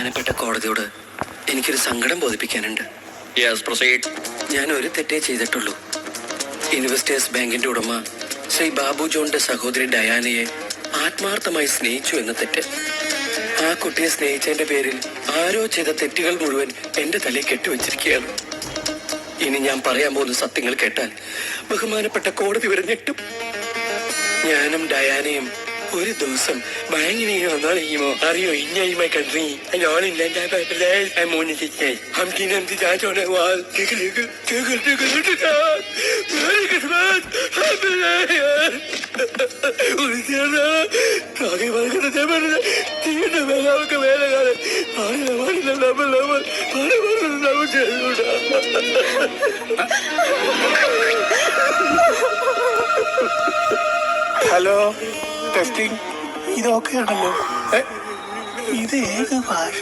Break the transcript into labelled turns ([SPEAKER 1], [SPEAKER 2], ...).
[SPEAKER 1] ബഹുമാനപ്പെട്ട കോടതിയോട് എനിക്കൊരു സങ്കടം ബോധിപ്പിക്കാനുണ്ട്. ഞാൻ ഒരു തെറ്റേ ചെയ്തിട്ടുള്ളൂ. ഇൻവെസ്റ്റേഴ്സ് ബാങ്കിന്റെ ഉടമ ശ്രീ ബാബു ജോണിന്റെ സഹോദരി ഡയാനയെ ആത്മാർത്ഥമായി സ്നേഹിച്ചു എന്ന തെറ്റ്. ആ കുട്ടിയെ സ്നേഹിച്ചതിന്റെ പേരിൽ ആരോ ചെയ്ത തെറ്റുകൾ മുഴുവൻ എന്റെ തലയിൽ കെട്ടിവെച്ചിരിക്കുകയാണ്. ഇനി ഞാൻ പറയാൻ പോകുന്ന സത്യങ്ങൾ കേട്ടാൽ ബഹുമാനപ്പെട്ട കോടതി വരെ ഞെട്ടും. ഞാനും ഡയാനയും ഒരു ദിവസം ബാങ്കിനെ വന്നോ അറിയോ ഇഞ്ഞ കൺട്രി
[SPEAKER 2] ഹലോ ടെസ്റ്റിംഗ്. ഇതൊക്കെയാണല്ലോ. ഇത് ഏത് ഭാഷ?